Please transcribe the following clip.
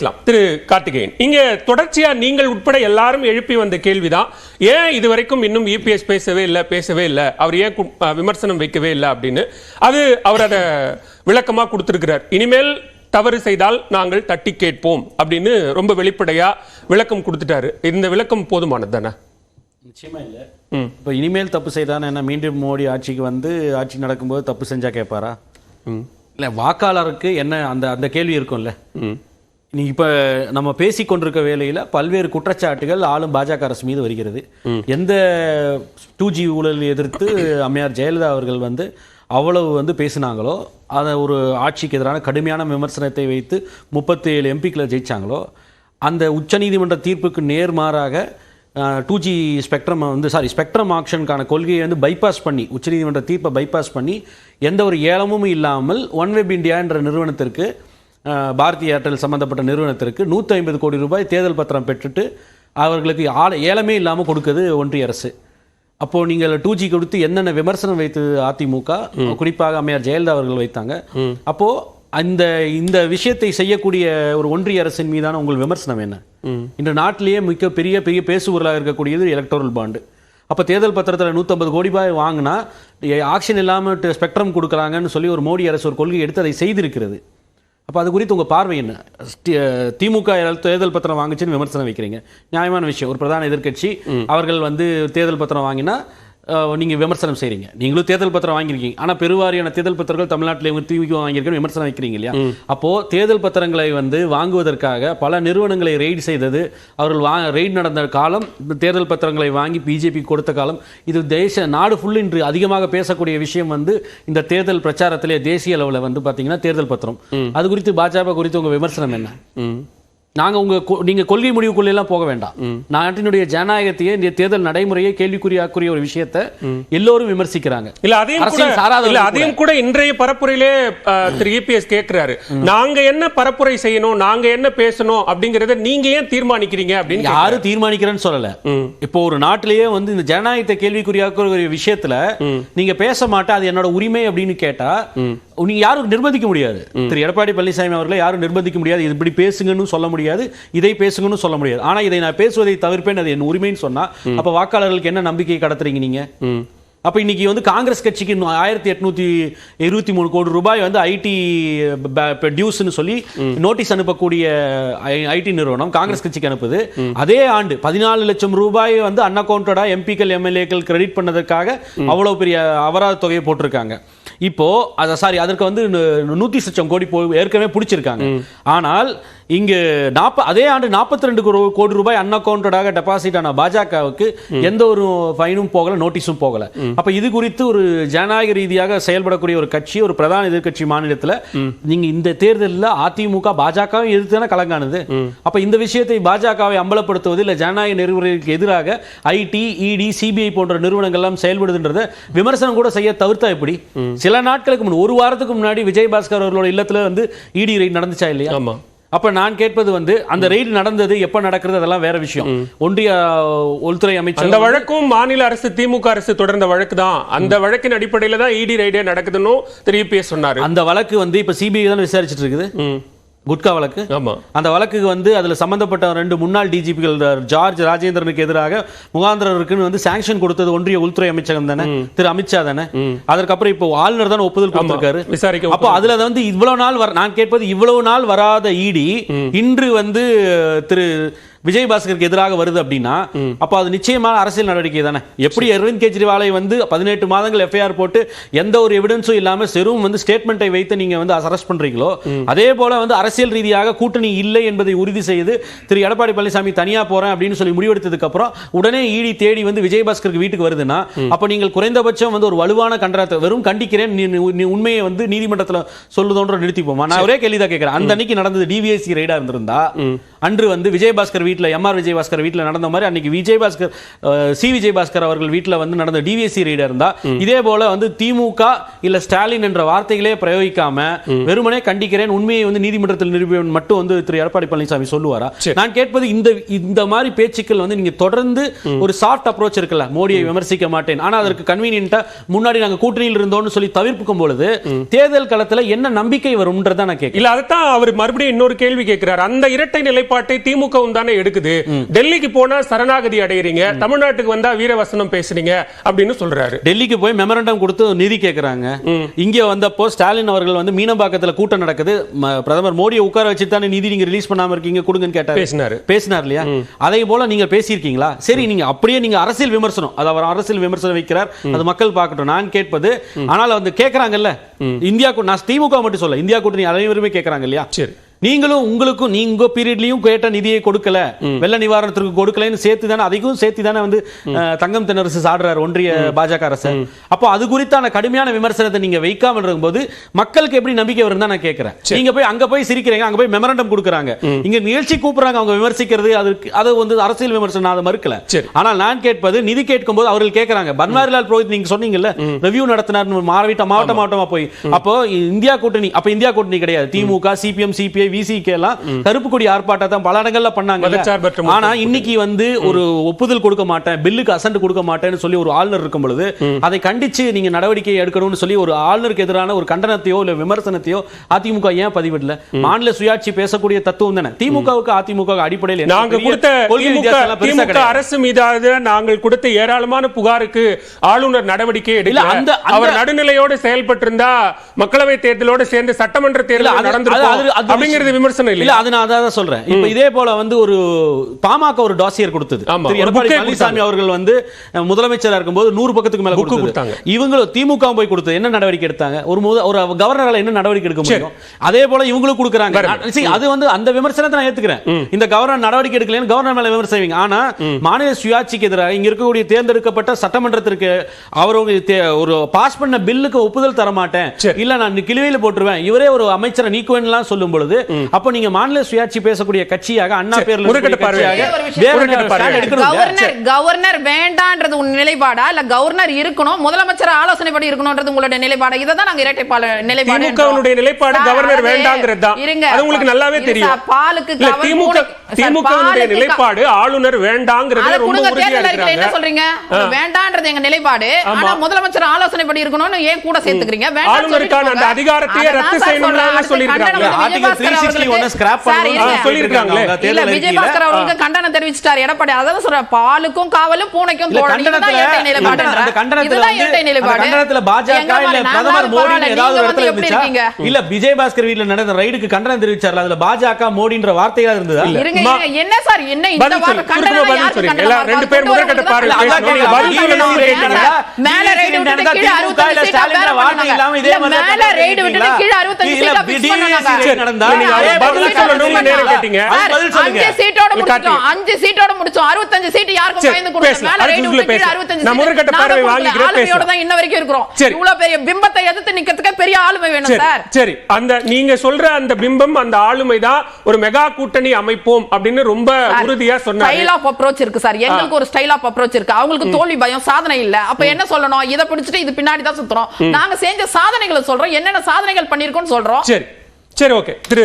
திரு கார்த்திகேயன், இங்க தொடர்ச்சியா நீங்கள் உட்பட எல்லாரும் எழுப்பி வந்த கேள்விதான், ஏன் இதுவரைக்கும் இன்னும் இபிஎஸ் பேசவே இல்லை, அவர் ஏன் விமர்சனம் வைக்கவே இல்லை அப்படின்னு. அது அவர் அதை விளக்கமா கொடுத்திருக்கிறார். இனிமேல் தவறு செய்தால் நாங்கள் தட்டி கேட்போம் அப்படின்னு ரொம்ப வெளிப்படையா விளக்கம் கொடுத்துட்டாரு. இந்த விளக்கம் போதுமானது தானே? நிச்சயமா இல்லை. இப்போ இனிமேல் தப்பு செய்தானே என்ன, மீண்டும் மோடி ஆட்சிக்கு வந்து ஆட்சி நடக்கும்போது தப்பு செஞ்சா கேட்பாரா? இல்லை, வாக்காளருக்கு என்ன அந்த அந்த கேள்வி இருக்கும்ல. நீங்க இப்ப நம்ம பேசிக் கொண்டிருக்க வேளையில பல்வேறு குற்றச்சாட்டுகள் ஆளும் பாஜக அரசு மீது வருகிறது. எந்த 2G ஊழலை எதிர்த்து அம்மையார் ஜெயலலிதா அவர்கள் வந்து அவ்வளவு வந்து பேசினாங்களோ, அதை ஒரு ஆட்சிக்கு எதிரான கடுமையான விமர்சனத்தை வைத்து 37 எம்பிக்களை ஜெயிச்சாங்களோ, அந்த உச்சநீதிமன்ற தீர்ப்புக்கு நேர்மாறாக 2G ஸ்பெக்ட்ரம் ஆக்ஷனுக்கான கொள்கையை வந்து பைபாஸ் பண்ணி, உச்சநீதிமன்ற தீர்ப்பை பைபாஸ் பண்ணி எந்த ஒரு ஏலமும் இல்லாமல் ஒன்வெப் இந்தியா என்ற நிறுவனத்திற்கு, பாரதிய ஏர்டெல் சம்பந்தப்பட்ட நிறுவனத்திற்கு 150 கோடி ரூபாய் தேர்தல் பத்திரம் பெற்றுட்டு அவர்களுக்கு ஏலமே இல்லாமல் கொடுக்குது ஒன்றிய அரசு. அப்போ நீங்கள் 2G கொடுத்து என்னென்ன விமர்சனம் வைத்து அதிமுக, குறிப்பாக அம்மையார் ஜெயலலிதா அவர்கள் வைத்தாங்க. அப்போ இந்த விஷயத்தை செய்யக்கூடிய ஒரு ஒன்றிய அரசின் மீதான உங்கள் விமர்சனம் என்ன? இந்த நாட்டிலேயே மிக பெரிய பேசுபொருளாக இருக்கக்கூடியது எலக்டோரல் பாண்டு. அப்போ தேர்தல் பத்திரத்தில் 150 கோடி ரூபாய் வாங்கினா ஆக்ஷன் இல்லாமல் ஸ்பெக்ட்ரம் கொடுக்குறாங்கன்னு சொல்லி ஒரு மோடி அரசு ஒரு கொள்கை எடுத்து அதை செய்திருக்கிறது. அப்போ அது குறித்து உங்கள் பார்வை என்ன? திமுக தேர்தல் பத்திரம் வாங்கிச்சுன்னு விமர்சனம் வைக்கிறீங்க, நியாயமான விஷயம். ஒரு பிரதான எதிர்க்கட்சி அவர்கள் வந்து தேர்தல் பத்திரம் வாங்கினா நீங்கள் விமர்சனம் செய்கிறீங்க. நீங்களும் தேர்தல் பத்திரம் வாங்கியிருக்கீங்க, ஆனால் பெருவாரியான தேர்தல் பத்திரங்கள் தமிழ்நாட்டில் திமுக வாங்கியிருக்கேன்னு விமர்சனம் வைக்கிறீங்க இல்லையா? அப்போது தேர்தல் பத்திரங்களை வந்து வாங்குவதற்காக பல நிறுவனங்களை ரெய்டு செய்தது, அவர்கள் ரெய்டு நடந்த காலம், தேர்தல் பத்திரங்களை வாங்கி பிஜேபி கொடுத்த காலம், இது நாடு ஃபுல்லு இன்று அதிகமாக பேசக்கூடிய விஷயம் வந்து இந்த தேர்தல் பிரச்சாரத்திலே தேசிய அளவில் வந்து பார்த்தீங்கன்னா தேர்தல் பத்திரம். அது குறித்து பாஜக குறித்து உங்கள் விமர்சனம் என்ன? நீங்க கொள்கை முடிவுக்குள்ளெல்லாம் போக வேண்டாம். நாட்டினுடைய ஜனநாயகத்தையே, இந்த தேர்தல் நடைமுறையை கேள்விக்குறியாக்குரிய ஒரு விஷயத்தை எல்லோரும் விமர்சிக்கிறாங்க. அதையும் கூட இன்றைய பரப்புரையிலே திரு இபிஎஸ் கேட்கிறாரு, நாங்க என்ன பரப்புரை செய்யணும், நாங்க என்ன பேசணும் அப்படிங்கறத நீங்க ஏன் தீர்மானிக்கிறீங்க அப்படின்னு. யாரும் தீர்மானிக்கிறேன்னு சொல்லல. இப்போ ஒரு நாட்டிலேயே வந்து இந்த ஜனநாயகத்தை கேள்விக்குறியாக்குற விஷயத்துல நீங்க பேச மாட்டா, அது என்னோட உரிமை அப்படின்னு கேட்டா நீங்க யாரும் நிர்பந்திக்க முடியாது. திரு எடப்பாடி பழனிசாமி அவர்களை யாரும் நிர்பந்திக்க முடியாது. இது இப்படி பேசுங்கன்னு சொல்ல முடியாது, இதை பேசுங்கன்னு சொல்ல முடியாது. ஆனா இதை நான் பேசுவதை தவிர்ப்பேன், அது என் உரிமைன்னு சொன்னா அப்ப வாக்காளர்களுக்கு என்ன நம்பிக்கையை கடத்துறீங்க நீங்க? அப்ப இன்னைக்கு வந்து காங்கிரஸ் கட்சிக்கு 1823 கோடி ரூபாய் வந்து ஐடி டியூஸ்னு சொல்லி நோட்டீஸ் அனுப்பக்கூடிய ஐடி நிறுவனம் காங்கிரஸ் கட்சிக்கு அனுப்புது. அதே ஆண்டு 14 லட்சம் ரூபாய் வந்து அன்அக்கவுண்டடா எம்பிக்கள் எம்எல்ஏக்கள் கிரெடிட் பண்ணதற்காக அவ்வளவு பெரிய அபராத தொகையை போட்டிருக்காங்க. இப்போ அதற்கு வந்து 100 லட்சம் கோடி ஏற்கனவே பிடிச்சிருக்காங்க. ஆனால் இங்கு அதே ஆண்டு 42 கோடி ரூபாய் அன்அக்கவுண்டடாக டெபாசிட் ஆன பாஜகவுக்கு எந்த ஒரு ஃபைனும் போகல, நோட்டீஸும் போகல. அப்ப இது குறித்து ஒரு ஜனநாயக ரீதியாக செயல்படக்கூடிய ஒரு கட்சி, ஒரு பிரதான எதிர்கட்சி மாநிலத்தில் நீங்க இந்த தேர்தலில் அதிமுக பாஜகவை எதிர்த்து கலங்கானது. அப்ப இந்த விஷயத்தை பாஜகவை அம்பலப்படுத்துவது இல்ல ஜனநாயக நெறிமுறைகளுக்கு எதிராக ஐடி, இடி, சிபிஐ போன்ற நிறுவனங்கள் எல்லாம் செயல்படுதுன்றத விமர்சனம் கூட செய்ய தவிர்த்தா எப்படி? சில நாட்களுக்கு முன்னாடி, ஒரு வாரத்துக்கு முன்னாடி விஜயபாஸ்கர் அவர்களோட இல்லத்துல வந்து இடி ரெய்ட் நடந்துச்சா இல்லையா? அப்ப நான் கேட்பது வந்து அந்த ரெய்டு நடந்தது எப்ப நடக்கிறது அதெல்லாம் வேற விஷயம். ஒன்றிய உள்துறை அமைச்சர் அந்த வழக்கும் மாநில அரசு திமுக அரசு தொடர்ந்த வழக்கு தான். அந்த வழக்கின் அடிப்படையில் தான் இடி ரெய்டே நடக்குதுன்னு தெரிவிப்பே சொன்னாரு. அந்த வழக்கு வந்து இப்ப சிபிஐ தான் விசாரிச்சுட்டு இருக்குது. குட்கா வழக்கு. அந்த வழக்கு வந்து அதுல சம்பந்தப்பட்ட 2 முன்னாள் டிஜிபிகள் ஜார்ஜ் ராஜேந்திரனுக்கு எதிராக முகாந்திரருக்கு வந்து சாங்ஷன் கொடுத்தது ஒன்றிய உள்துறை அமைச்சகம் தானே, திரு அமித்ஷா தானே. அதற்கப்புறம் இப்போ ஆளுநர் தான் ஒப்புதல் கொடுத்திருக்காரு விசாரிக்க. அப்போ அதுல வந்து இவ்வளவு நாள் நான் கேட்பது, இவ்வளவு நாள் வராத இடி இன்று வந்து திரு விஜயபாஸ்கருக்கு எதிராக வருது அப்படின்னா அப்ப அது நிச்சயமான அரசியல் நடவடிக்கை தானே. எப்படி அரவிந்த் கெஜ்ரிவாலை வந்து 18 மாதங்கள் எஃப்ஐஆர் போட்டு எந்த ஒரு எவிடன்ஸும் இல்லாம செரும் வந்து ஸ்டேட்மெண்ட்டை வைத்து நீங்க வந்து அரெஸ்ட் பண்றீங்களோ, அதே போல வந்து அரசியல் ரீதியாக கூட்டணி இல்லை என்பதை உறுதி செய்து திரு எடப்பாடி பழனிசாமி தனியா போறேன் அப்படின்னு சொல்லி முடிவெடுத்ததுக்கு அப்புறம் உடனே இடி தேடி வந்து விஜயபாஸ்கருக்கு வீட்டுக்கு வருதுன்னா அப்ப நீங்கள் குறைந்தபட்சம் வந்து ஒரு வலுவான கண்டனத்தை, வெறும் கண்டிக்கிறேன் நீ உண்மையை வந்து நீதிமன்றத்தில் சொல்லுதோன்ற நிறுத்திப்போமா? நான் ஒரே கேள்விதான் கேட்கிறேன். அந்த அன்னைக்கு நடந்தது டிவிஎஸ்சி ரைடா இருந்திருந்தா அன்று வந்து விஜயபாஸ்கர் வீட்டில் எம்ஆர் விஜயபாஸ்கர் வீட்டில் நடந்த மாதிரி அன்னைக்கு விஜயபாஸ்கர் விஜயபாஸ்கர் அவர்கள் வீட்டில் வந்து நடந்த டிவிஎஸ்சி ரெய்டு இருந்தா இதே போல வந்து திமுக இல்ல ஸ்டாலின் என்ற வார்த்தைகளே பிரயோகிக்காம வெறுமனே கண்டிக்கிறேன் உண்மையை வந்து நீதிமன்றத்தில் நிரூபிப்பேன் மட்டும் வந்து திரு எடப்பாடி பழனிசாமி சொல்லுவாரா? நான் கேட்பது இந்த மாதிரி பேச்சுக்கள் வந்து நீங்க தொடர்ந்து ஒரு சாஃப்ட் அப்ரோச் இருக்குல்ல, மோடியை விமர்சிக்க மாட்டேன் ஆனா அதற்கு கன்வீனியன்ட்டா முன்னாடி நாங்க கூட்டணியில் இருந்தோம்னு சொல்லி தவிர்க்கும் பொழுது தேர்தல் களத்துல என்ன நம்பிக்கை வரும்ன்றத நான் கேட்கிறேன். இல்ல அதான் அவர் மறுபடியும் இன்னொரு கேள்வி கேட்கிறார். அந்த இரட்டை நிலைப்பாட்டை திமுகவும் தானே எடுக்குது. டெல்லிக்கு போனா சரணாகதி அடையறீங்க, தமிழ்நாட்டுக்கு வந்தா வீரவசனம் பேசுறீங்க அப்படின்னு சொல்றாரு. டெல்லிக்கு போய் மெமரண்டம் கொடுத்து நிதி கேட்கறாங்க. இங்க வந்தப்போ ஸ்டாலின் அவர்கள் வந்து மீனம்பாக்கத்துல கூட்டம் நடக்குது, பிரதமர் மோடியை உட்கார வச்சு தானே நிதி நீங்க ரிலீஸ் பண்ணாம இருக்கீங்க கொடுங்கன்னு கேட்டாரு. பேசினார் இல்லையா? அதே போல நீங்க பேசியிருக்கீங்களா? சரி, நீங்க அப்படியே நீங்க அரசியல் விமர்சனம், அது அவர் அரசியல் விமர்சனம் வைக்கிறார், அது மக்கள் பார்க்கட்டும். நான் கேட்பது ஆனால் வந்து கேட்கறாங்கல்ல இந்தியா, நான் திமுக மட்டும் சொல்ல, இந்தியா கூட்டணி அனைவருமே கேட்கறாங்க இல்லையா? சரி, நீங்களும் உங்களுக்கும் நீங்க பீரியட்லயும் கேட்ட நிதியை கொடுக்கல, வெள்ள நிவாரணத்திற்கு கொடுக்கலன்னு சேர்த்து தானே, அதையும் சேர்த்து தானே வந்து தங்கம் தென்னரசு சாடுறாரு ஒன்றிய பாஜக அரசு. அப்போ அது குறித்தான கடுமையான விமர்சனத்தை நீங்க வைக்காம இருக்கும்போது மக்களுக்கு எப்படி நம்பிக்கை வரும் தான் நான் கேட்கிறேன். நீங்க போய் அங்க போய் சிரிக்கிறீங்க, அங்க போய் மெமரண்டம் கொடுக்குறாங்க, இங்க நிகழ்ச்சி கூப்பிடுறாங்க, அவங்க விமர்சிக்கிறது அது வந்து அரசியல் விமர்சனம், அதை மறுக்கல. ஆனால் நான் கேட்பது நிதி கேட்கும் போது அவர்கள் கேட்கறாங்க. பன்வாரிலால் புரோஹித் நீங்க சொன்னீங்கல்ல ரிவ்யூ நடத்தினார் மாவட்டமா போய், அப்போ இந்தியா கூட்டணி, அப்ப இந்தியா கூட்டணி கிடையாது, திமுக சிபிஎம் சிபிஐ விசிகே எல்லாம் கருப்பு கொடி ஆர்ப்பாட்டத்தை பல இடங்கள்ல பண்ணாங்க. ஆனா இன்னைக்கு வந்து ஒரு ஒப்புதல் கொடுக்க மாட்டேன், பில்லுக்கு அசென்ட் கொடுக்க மாட்டேன்னு சொல்லி ஒரு ஆளுநர் இருக்கும் பொழுது அதை கண்டிச்சு நீங்க நடவடிக்கை எடுக்கணும்னு சொல்லி ஒரு ஆளுநருக்கு எதிரான ஒரு கண்டனத்தையோ இல்ல விமர்சனத்தையோ அதிமுக ஏன் பதிவிடல? மாநில சுயாட்சி பேசக்கூடிய தத்துவம் தானே திமுகவுக்கு அதிமுக அடிப்படையில். நாங்கள் கொடுத்த திமுக அரசு மீதான நாங்கள் கொடுத்த ஏராளமான புகாருக்கு ஆளுநர் நடவடிக்கை எடுக்கல. அவர் நடுநிலையோடு செயல்பட்டிருந்தா மக்களவை தேர்தலோடு சேர்ந்து சட்டமன்ற தேர்தல் நடந்திருக்கும் விமர்சனம் இல்ல. அது நான் அதான் சொல்றேன். இப்ப இதே போல வந்து ஒரு பாமக ஒரு டாசியர் கொடுத்தது, எடப்பாடி பழனிசாமி அவர்கள் வந்து முதலமைச்சரா இருக்கும்போது 100 பக்கத்துக்கு மேல கொடுத்தாங்க. இவங்களும் திமுக போய் கொடுத்தது என்ன நடவடிக்கை எடுத்தாங்க? ஒரு கவர்னரால என்ன நடவடிக்கை எடுக்க முடியும்? அதே போல இவங்களும் கொடுக்கறாங்க. அது வந்து அந்த விமர்சனத்தை நான் ஏத்துக்கிறேன். இந்த கவர்னர் நடவடிக்கை எடுக்கலன்னு கவர்னர் மேல விமர்சிங்க. ஆனா மாநில சுயாட்சிக்கு எதிராக இங்க இருக்கக்கூடிய தேர்ந்தெடுக்கப்பட்ட சட்டமன்றத்திற்கு அவர் ஒரு பாஸ் பண்ண பில்லுக்கு ஒப்புதல் தர மாட்டேன், இல்ல நான் கிளிவையில போட்டுருவேன், இவரே ஒரு அமைச்சரை நீக்குவேன் சொல்லும் பொழுது அப்ப நீங்க மாநில சுயாட்சி பேசக்கூடிய கட்சியாக அண்ணா பேர்ல கவர்னர் வேண்டான்றது உங்க நிலைப்பாடா இல்ல கவர்னர் இருக்கணும் முதலமைச்சர் ஆலோசனை படி இருக்கணும்ன்றது உங்களுடைய நிலைப்பாடா? இததான் நாங்க இரட்டைப்பால நிலைப்பாடு. திமுகவுடைய நிலைப்பாடு கவர்னர் வேண்டாங்கிறது தான். அது உங்களுக்கு நல்லாவே தெரியும். பாலுக்கு திமுகவுடைய நிலைப்பாடு ஆளுநர் வேண்டாங்கிறது ரொம்ப உறுதியா இருக்காங்க. என்ன சொல்றீங்க? வேண்டான்றது எங்க நிலைப்பாடு, ஆனா முதலமைச்சர் ஆலோசனை படி இருக்கணும்னு ஏன் கூட சேர்த்துக்கிறீங்க? ஆளுநருக்கான அந்த அதிகாரத்தையே ரத்து செய்யணும்னு சொல்லிருக்காங்க. விஜயபாஸ்கர் அவர்களுக்கு கண்டனம் தெரிவிச்சிட்டார் எடப்பாடி. அதான் சொல்ற பாலுக்கும் காவலும் பூனைக்கும் தோழன். இதுதான் இரட்டை நிலைப்பாடு. இதுதான் இரட்டை நிலைப்பாடு. கண்டனத்துல பாஜக இல்ல பிரதமர் மோடி ஏதாவது இடத்துல இருந்துச்சா? இல்ல விஜயபாஸ்கர் வீட்ல நடந்த ரைடுக்கு கண்டனம் தெரிவிச்சார்ல, அதுல பாஜக மோடின்ற வார்த்தையா இருந்ததா? என்ன சார் என்ன இந்த வார்த்தை கண்டனம் யாருக்கு கண்டனம்? ரெண்டு பேர் முதற்கட்ட பாருங்க. மேல ரைடு விட்டு கீழ 65 சீட் வார்த்தை இல்லாம இதே மாதிரி மேல ரைடு விட்டு கீழ 65 சீட் பிக்ஸ் பண்ணாங்க. நடந்தா பதில் சொல்லணும்னு நேரம் கேட்டிங்க. பதில் சொல்லுங்க. 5 சீட்டோட முடிச்சோம். 5 சீட்டோட முடிச்சோம். 65 சீட் யாருக்கு பயந்து கொடுத்தோம்? மேல ரைடு விட்டு கீழ 65 சீட். முதற்கட்ட பார்வை வாங்கிக்கிறேன். ஆளுமையோட தான் இன்ன வரைக்கும் இருக்கோம். இவ்வளவு பெரிய பிம்பத்தை எதிர்த்து நிக்கிறதுக்கு பெரிய ஆளுமை வேணும் சார். சரி, அந்த நீங்க சொல்ற அந்த பிம்பம் அந்த ஆளுமை தான் ஒரு மெகா கூட்டணி அமைப்போம் அப்படின்னு ரொம்ப உறுதியா சொன்னாங்க. ஸ்டைல் ஆஃப் அப்ரோச் இருக்கு சார். எங்களுக்கு ஒரு ஸ்டைல் ஆஃப் அப்ரோச் இருக்கு. அவங்களுக்கு தோல்வி பயம், சாதனை இல்ல. அப்ப என்ன சொல்லணும்? இத பிடிச்சிட்டு இது பின்னாடி தான் சுத்துறோம். நாங்க செஞ்ச சாதனைகளை சொல்றோம், என்னென்ன சாதனைகள் பண்ணிருக்கோம்னு சொல்றோம். சரி சரி, ஓகே.